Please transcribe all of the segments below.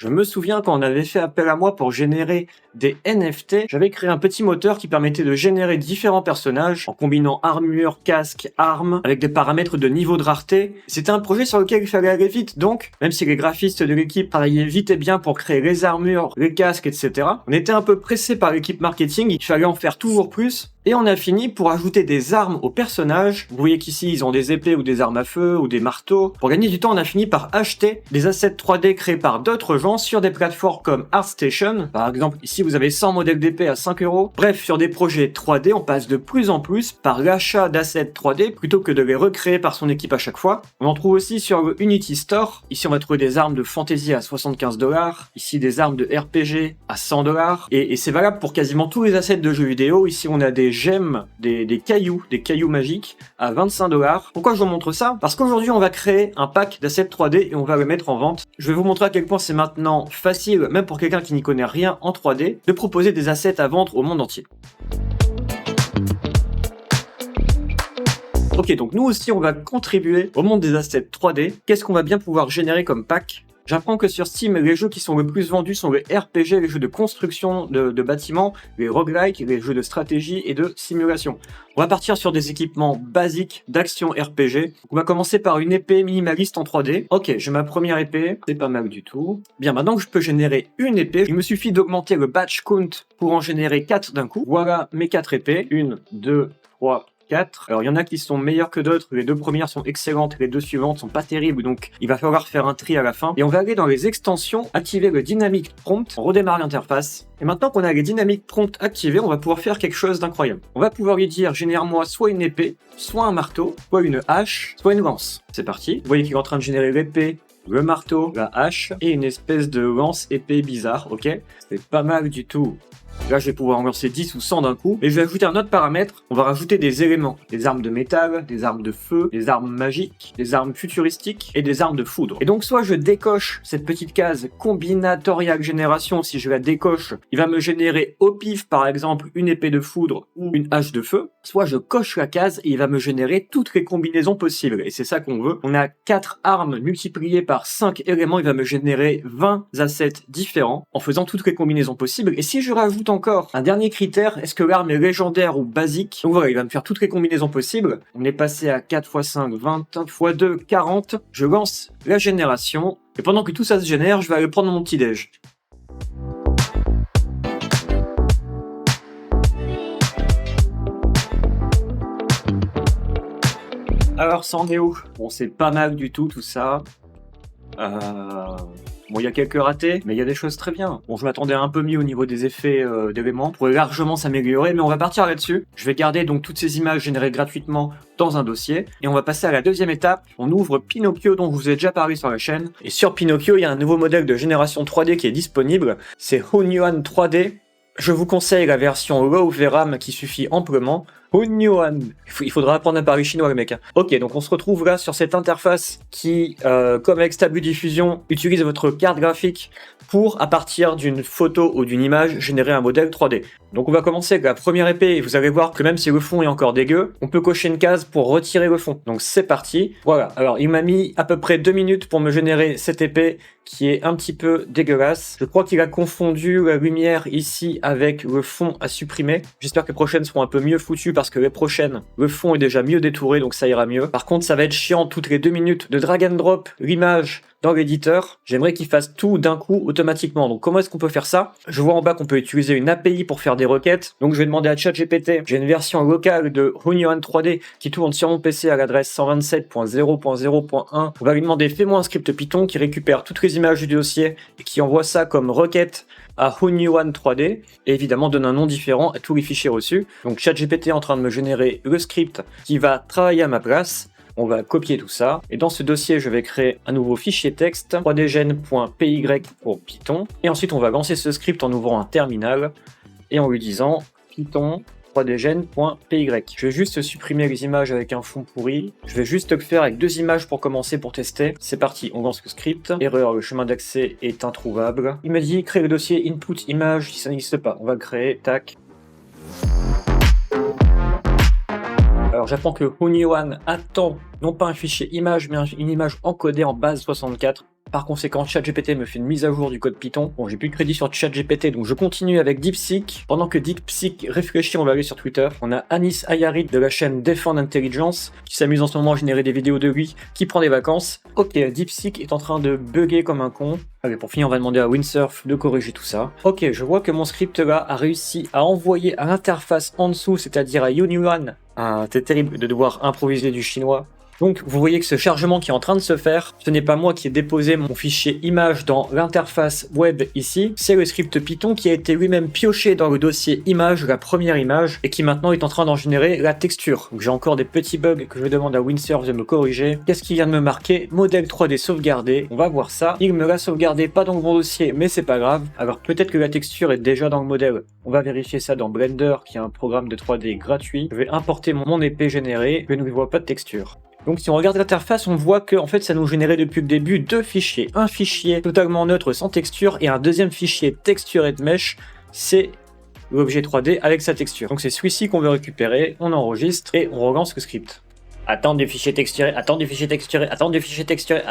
Je me souviens quand on avait fait appel à moi pour générer des NFT, j'avais créé un petit moteur qui permettait de générer différents personnages en combinant armure, casque, armes, avec des paramètres de niveau de rareté. C'était un projet sur lequel il fallait aller vite, donc même si les graphistes de l'équipe travaillaient vite et bien pour créer les armures, les casques, etc., on était un peu pressé par l'équipe marketing, il fallait en faire toujours plus. Et on a fini pour ajouter des armes aux personnages. Vous voyez qu'ici, ils ont des épées ou des armes à feu ou des marteaux. Pour gagner du temps, on a fini par acheter des assets 3D créés par d'autres gens sur des plateformes comme ArtStation. Par exemple, ici, vous avez 100 modèles d'épées à 5 €. Bref, sur des projets 3D, on passe de plus en plus par l'achat d'assets 3D plutôt que de les recréer par son équipe à chaque fois. On en trouve aussi sur le Unity Store. Ici, on va trouver des armes de fantasy à 75 $. Ici, des armes de RPG à 100 $. Et c'est valable pour quasiment tous les assets de jeux vidéo. Ici, on a des gemmes, des cailloux magiques à 25 $. Pourquoi je vous montre ça? Parce qu'aujourd'hui, on va créer un pack d'assets 3D et on va le mettre en vente. Je vais vous montrer à quel point c'est maintenant facile, même pour quelqu'un qui n'y connaît rien en 3D, de proposer des assets à vendre au monde entier. Ok, donc nous aussi, on va contribuer au monde des assets 3D. Qu'est-ce qu'on va bien pouvoir générer comme pack? J'apprends que sur Steam, les jeux qui sont le plus vendus sont les RPG, les jeux de construction de bâtiments, les roguelikes, les jeux de stratégie et de simulation. On va partir sur des équipements basiques d'action RPG. On va commencer par une épée minimaliste en 3D. Ok, j'ai ma première épée, c'est pas mal du tout. Bien, maintenant que je peux générer une épée, il me suffit d'augmenter le batch count pour en générer 4 d'un coup. Voilà mes 4 épées. 1, 2, 3... 4. Alors il y en a qui sont meilleurs que d'autres, les deux premières sont excellentes, les deux suivantes sont pas terribles, donc il va falloir faire un tri à la fin. Et on va aller dans les extensions, activer le Dynamic Prompt, on redémarre l'interface. Et maintenant qu'on a les Dynamic Prompt activés, on va pouvoir faire quelque chose d'incroyable. On va pouvoir lui dire génère-moi soit une épée, soit un marteau, soit une hache, soit une lance. C'est parti. Vous voyez qu'il est en train de générer l'épée, le marteau, la hache et une espèce de lance épée bizarre, ok? C'est pas mal du tout. Là, je vais pouvoir en lancer 10 ou 100 d'un coup. Et je vais ajouter un autre paramètre. On va rajouter des éléments. Des armes de métal, des armes de feu, des armes magiques, des armes futuristiques et des armes de foudre. Et donc, soit je décoche cette petite case combinatorial génération. Si je la décoche, il va me générer au pif, par exemple, une épée de foudre ou une hache de feu. Soit je coche la case et il va me générer toutes les combinaisons possibles. Et c'est ça qu'on veut. On a 4 armes multipliées par 5 éléments. Il va me générer 20 assets différents en faisant toutes les combinaisons possibles. Et si je rajoute encore un dernier critère, est-ce que l'arme est légendaire ou basique? Donc voilà, il va me faire toutes les combinaisons possibles. On est passé à 4 x 5, 20, x 2, 40. Je lance la génération. Et pendant que tout ça se génère, je vais aller prendre mon petit déj. Alors, ça en est où? Bon, c'est pas mal du tout ça. Bon, il y a quelques ratés, mais il y a des choses très bien. Bon, je m'attendais un peu mieux au niveau des effets d'éléments. On pourrait largement s'améliorer, mais on va partir là-dessus. Je vais garder donc toutes ces images générées gratuitement dans un dossier. Et on va passer à la deuxième étape. On ouvre Pinocchio, dont je vous ai déjà parlé sur la chaîne. Et sur Pinocchio, il y a un nouveau modèle de génération 3D qui est disponible. C'est Hunyuan 3D. Je vous conseille la version Low VRAM qui suffit amplement. Hunyuan. Il faudra apprendre à parler chinois, le mec. Ok, donc on se retrouve là sur cette interface qui, comme avec Stable Diffusion, utilise votre carte graphique pour, à partir d'une photo ou d'une image, générer un modèle 3D. Donc on va commencer avec la première épée et vous allez voir que même si le fond est encore dégueu, on peut cocher une case pour retirer le fond. Donc c'est parti. Voilà, alors il m'a mis à peu près 2 minutes pour me générer cette épée qui est un petit peu dégueulasse. Je crois qu'il a confondu la lumière ici avec le fond à supprimer. J'espère que les prochaines seront un peu mieux foutues parce que les prochaines, le fond est déjà mieux détouré, donc ça ira mieux. Par contre, ça va être chiant toutes les 2 minutes de drag and drop l'image dans l'éditeur. J'aimerais qu'il fasse tout d'un coup automatiquement. Donc comment est-ce qu'on peut faire ça? Je vois en bas qu'on peut utiliser une API pour faire des requêtes. Donc je vais demander à ChatGPT. J'ai une version locale de Hunyuan 3D qui tourne sur mon PC à l'adresse 127.0.0.1. On va lui demander fais-moi un script Python qui récupère toutes les images du dossier et qui envoie ça comme requête à Hunyuan 3D et évidemment donne un nom différent à tous les fichiers reçus. Donc ChatGPT est en train de me générer le script qui va travailler à ma place. On va copier tout ça. Et dans ce dossier, je vais créer un nouveau fichier texte 3dgen.py pour Python. Et ensuite, on va lancer ce script en ouvrant un terminal et en lui disant Python 3dgen.py. Je vais juste supprimer les images avec un fond pourri. Je vais juste le faire avec 2 images pour commencer, pour tester. C'est parti, on lance le script. Erreur, le chemin d'accès est introuvable. Il m'a dit créer le dossier input image si ça n'existe pas. On va le créer, tac. Alors j'apprends que Hunyuan attend non pas un fichier image, mais une image encodée en base 64. Par conséquent, ChatGPT me fait une mise à jour du code Python. Bon, j'ai plus de crédit sur ChatGPT, donc je continue avec DeepSeek. Pendant que DeepSeek réfléchit, on va aller sur Twitter. On a Anis Ayarid de la chaîne Defend Intelligence qui s'amuse en ce moment à générer des vidéos de lui, qui prend des vacances. Ok, DeepSeek est en train de bugger comme un con. Allez, pour finir, on va demander à Windsurf de corriger tout ça. Ok, je vois que mon script là a réussi à envoyer à l'interface en dessous, c'est-à-dire à Yunyuan. Ah, c'est terrible de devoir improviser du chinois. Donc vous voyez que ce chargement qui est en train de se faire, ce n'est pas moi qui ai déposé mon fichier image dans l'interface web ici, c'est le script Python qui a été lui-même pioché dans le dossier image, la première image, et qui maintenant est en train d'en générer la texture. Donc j'ai encore des petits bugs que je demande à Windsurf de me corriger. Qu'est-ce qui vient de me marquer? Modèle 3D sauvegardé, on va voir ça. Il me l'a sauvegardé pas dans le bon dossier, mais c'est pas grave. Alors peut-être que la texture est déjà dans le modèle. On va vérifier ça dans Blender, qui est un programme de 3D gratuit. Je vais importer mon épée générée, je ne vois pas de texture. Donc si on regarde l'interface, on voit que en fait ça nous générait depuis le début deux fichiers. Un fichier totalement neutre sans texture et un deuxième fichier textured mesh, c'est l'objet 3D avec sa texture. Donc c'est celui-ci qu'on veut récupérer, on enregistre et on relance le script. Attends des fichiers texturés, attends des fichiers texturés, attends des fichiers texturés.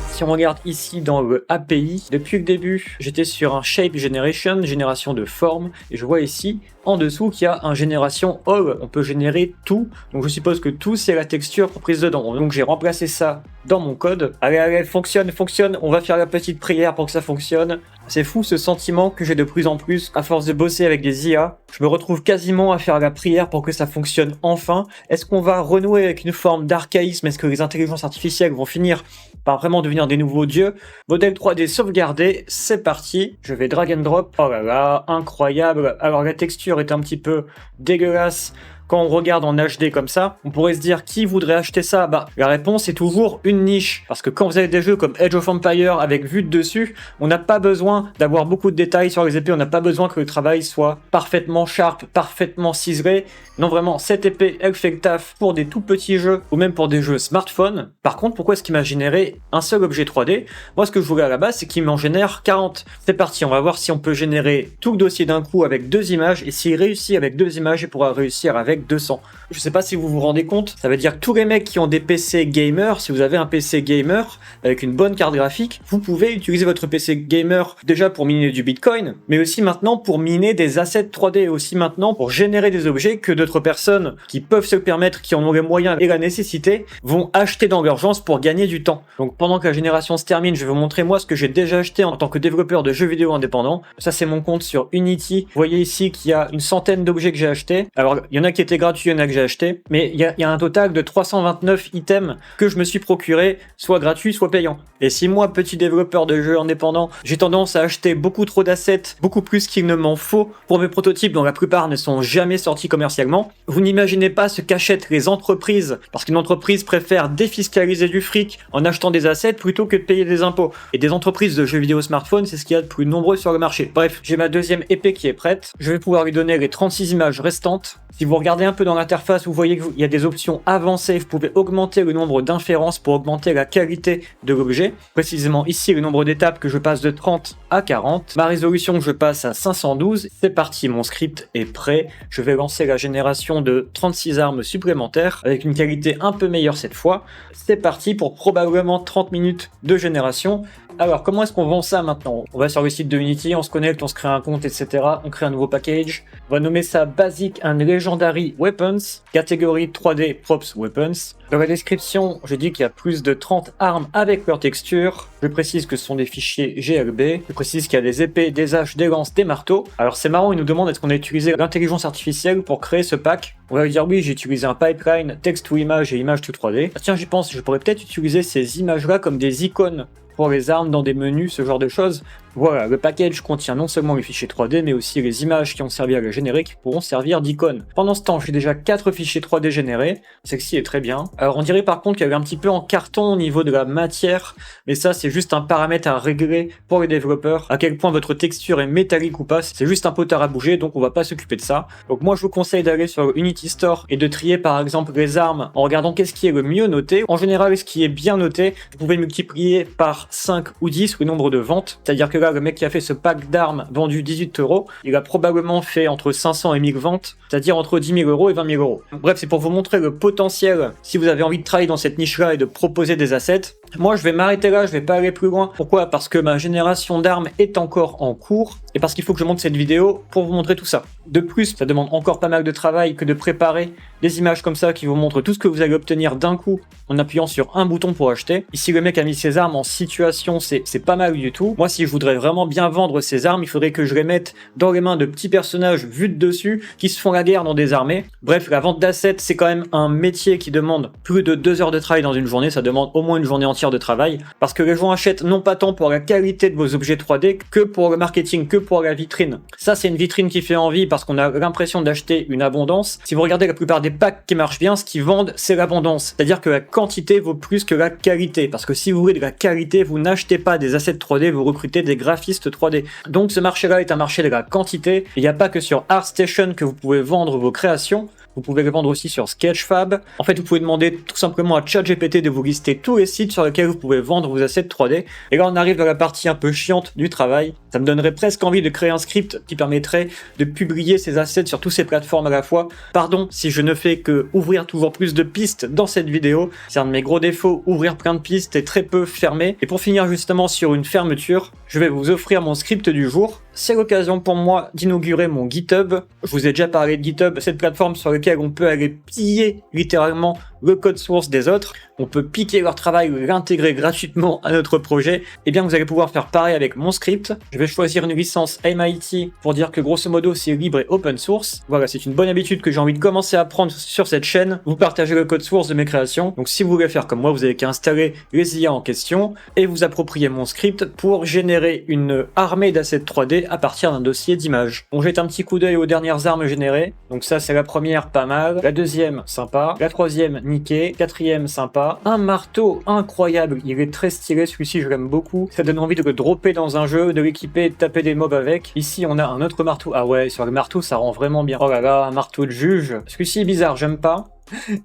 Si on regarde ici dans le API, depuis le début, j'étais sur un Shape Generation, génération de forme, et je vois ici, en dessous, qu'il y a un génération all. On peut générer tout, donc je suppose que tout, c'est la texture prise dedans. Donc j'ai remplacé ça dans mon code. Allez, allez, fonctionne, fonctionne, on va faire la petite prière pour que ça fonctionne. C'est fou ce sentiment que j'ai de plus en plus, à force de bosser avec des IA, je me retrouve quasiment à faire la prière pour que ça fonctionne enfin. Est-ce qu'on va renouer avec une forme d'archaïsme? Est-ce que les intelligences artificielles vont finir par vraiment devenir des nouveaux dieux? Modèle 3D sauvegardé, c'est parti. Je vais drag and drop. Oh là là, incroyable. Alors la texture est un petit peu dégueulasse. Quand on regarde en HD comme ça, on pourrait se dire qui voudrait acheter ça? Bah, la réponse est toujours une niche. Parce que quand vous avez des jeux comme Age of Empires avec vue de dessus, on n'a pas besoin d'avoir beaucoup de détails sur les épées, on n'a pas besoin que le travail soit parfaitement sharp, parfaitement ciselé. Non, vraiment, cette épée, elle fait le taf pour des tout petits jeux ou même pour des jeux smartphone. Par contre, pourquoi est-ce qu'il m'a généré un seul objet 3D? Moi, ce que je voulais à la base, c'est qu'il m'en génère 40. C'est parti, on va voir si on peut générer tout le dossier d'un coup avec deux images et s'il réussit avec deux images, il pourra réussir avec 200. Je sais pas si vous vous rendez compte, ça veut dire que tous les mecs qui ont des PC gamer, si vous avez un PC gamer avec une bonne carte graphique, vous pouvez utiliser votre PC gamer déjà pour miner du Bitcoin, mais aussi maintenant pour miner des assets 3D, aussi maintenant pour générer des objets que d'autres personnes qui peuvent se le permettre, qui en ont les moyens et la nécessité, vont acheter dans l'urgence pour gagner du temps. Donc pendant que la génération se termine, je vais vous montrer moi ce que j'ai déjà acheté en tant que développeur de jeux vidéo indépendant. Ça c'est mon compte sur Unity. Vous voyez ici qu'il y a une centaine d'objets que j'ai achetés. Alors il y en a qui étaient gratuits, il y en a que j'ai acheté, mais il y a un total de 329 items que je me suis procuré, soit gratuits, soit payants. Et si moi, petit développeur de jeux indépendant, j'ai tendance à acheter beaucoup trop d'assets, beaucoup plus qu'il ne m'en faut pour mes prototypes dont la plupart ne sont jamais sortis commercialement, vous n'imaginez pas ce qu'achètent les entreprises, parce qu'une entreprise préfère défiscaliser du fric en achetant des assets plutôt que de payer des impôts. Et des entreprises de jeux vidéo smartphone, c'est ce qu'il y a de plus nombreux sur le marché. Bref, j'ai ma deuxième épée qui est prête, je vais pouvoir lui donner les 36 images restantes. Si vous regardez un peu dans l'interface, vous voyez qu'il y a des options avancées. Vous pouvez augmenter le nombre d'inférences pour augmenter la qualité de l'objet. Précisément ici, le nombre d'étapes que je passe de 30 à 40. Ma résolution que je passe à 512. C'est parti, mon script est prêt. Je vais lancer la génération de 36 armes supplémentaires avec une qualité un peu meilleure cette fois. C'est parti pour probablement 30 minutes de génération. Alors, comment est-ce qu'on vend ça maintenant? On va sur le site de Unity, on se connecte, on se crée un compte, etc. On crée un nouveau package. On va nommer ça Basic and Legendary Weapons, catégorie 3D Props Weapons. Dans la description, je dis qu'il y a plus de 30 armes avec leur texture. Je précise que ce sont des fichiers GLB. Je précise qu'il y a des épées, des haches, des lances, des marteaux. Alors c'est marrant, il nous demande est-ce qu'on a utilisé l'intelligence artificielle pour créer ce pack. On va lui dire oui, j'ai utilisé un pipeline, texte to image et image to 3D. Ah, tiens, j'y pense, je pourrais peut-être utiliser ces images-là comme des icônes pour les armes dans des menus, ce genre de choses. Voilà, le package contient non seulement les fichiers 3D, mais aussi les images qui ont servi à le générer, qui pourront servir d'icônes. Pendant ce temps, j'ai déjà 4 fichiers 3D générés, celle-ci est très bien. Alors on dirait par contre qu'il y avait un petit peu en carton au niveau de la matière, mais ça c'est juste un paramètre à régler pour les développeurs, à quel point votre texture est métallique ou pas, c'est juste un potard à bouger, donc on va pas s'occuper de ça. Donc moi je vous conseille d'aller sur le Unity Store et de trier par exemple les armes en regardant qu'est-ce qui est le mieux noté. En général, ce qui est bien noté, vous pouvez multiplier par 5 ou 10 le nombre de ventes, c'est-à-dire que là, le mec qui a fait ce pack d'armes vendu 18 €, il a probablement fait entre 500 et 1000 ventes, c'est-à-dire entre 10 000 € et 20 000 €. Bref, c'est pour vous montrer le potentiel si vous avez envie de travailler dans cette niche-là et de proposer des assets. Moi, je vais m'arrêter là, je vais pas aller plus loin. Pourquoi? Parce que ma génération d'armes est encore en cours et parce qu'il faut que je monte cette vidéo pour vous montrer tout ça. De plus, ça demande encore pas mal de travail que de préparer des images comme ça qui vous montrent tout ce que vous allez obtenir d'un coup en appuyant sur un bouton pour acheter. Ici, le mec a mis ses armes en situation, c'est pas mal du tout. Moi, si je voudrais vraiment bien vendre ces armes, il faudrait que je les mette dans les mains de petits personnages vus de dessus qui se font la guerre dans des armées. Bref, la vente d'assets, c'est quand même un métier qui demande plus de 2 heures de travail dans une journée. Ça demande au moins une journée entière de travail parce que les gens achètent non pas tant pour la qualité de vos objets 3D que pour le marketing, que pour la vitrine. Ça, c'est une vitrine qui fait envie parce qu'on a l'impression d'acheter une abondance. Si vous regardez la plupart des packs qui marchent bien, ce qu'ils vendent, c'est l'abondance. C'est-à-dire que la quantité vaut plus que la qualité. Parce que si vous voulez de la qualité, vous n'achetez pas des assets 3D, vous recrutez des graphistes 3D. Donc ce marché-là est un marché de la quantité. Il n'y a pas que sur ArtStation que vous pouvez vendre vos créations. Vous pouvez les vendre aussi sur Sketchfab. En fait, vous pouvez demander tout simplement à ChatGPT de vous lister tous les sites sur lesquels vous pouvez vendre vos assets 3D. Et là, on arrive à la partie un peu chiante du travail. Ça me donnerait presque envie de créer un script qui permettrait de publier ces assets sur toutes ces plateformes à la fois. Pardon si je ne fais que ouvrir toujours plus de pistes dans cette vidéo. C'est un de mes gros défauts, ouvrir plein de pistes et très peu fermer. Et pour finir justement sur une fermeture, je vais vous offrir mon script du jour. C'est l'occasion pour moi d'inaugurer mon GitHub. Je vous ai déjà parlé de GitHub, cette plateforme sur laquelle on peut aller piller littéralement le code source des autres. On peut piquer leur travail ou l'intégrer gratuitement à notre projet. Et bien vous allez pouvoir faire pareil avec mon script. Je vais choisir une licence MIT pour dire que grosso modo c'est libre et open source. Voilà, c'est une bonne habitude que j'ai envie de commencer à prendre sur cette chaîne. Vous partagez le code source de mes créations. Donc si vous voulez faire comme moi, vous avez qu'à installer les IA en question et vous approprier mon script pour générer une armée d'assets 3D à partir d'un dossier d'images. On jette un petit coup d'œil aux dernières armes générées. Donc ça c'est la première, pas mal. La deuxième, sympa. La troisième, niqué. Quatrième, sympa. Un marteau incroyable. Il est très stylé, celui-ci je l'aime beaucoup. Ça donne envie de le dropper dans un jeu, de l'équiper, de taper des mobs avec. Ici on a un autre marteau. Ah ouais, sur le marteau ça rend vraiment bien. Oh là là, un marteau de juge. Celui-ci est bizarre, j'aime pas.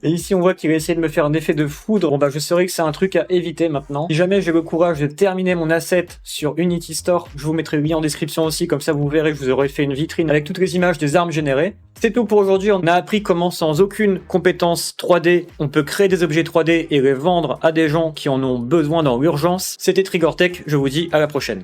Et ici on voit qu'il a essayé de me faire un effet de foudre. Bon bah je saurais que c'est un truc à éviter maintenant. Si jamais j'ai le courage de terminer mon asset sur Unity Store, je vous mettrai le lien en description aussi, comme ça vous verrez que je vous aurai fait une vitrine avec toutes les images des armes générées. C'est tout pour aujourd'hui, on a appris comment sans aucune compétence 3D, on peut créer des objets 3D et les vendre à des gens qui en ont besoin dans l'urgence. C'était Trigger Tech, je vous dis à la prochaine.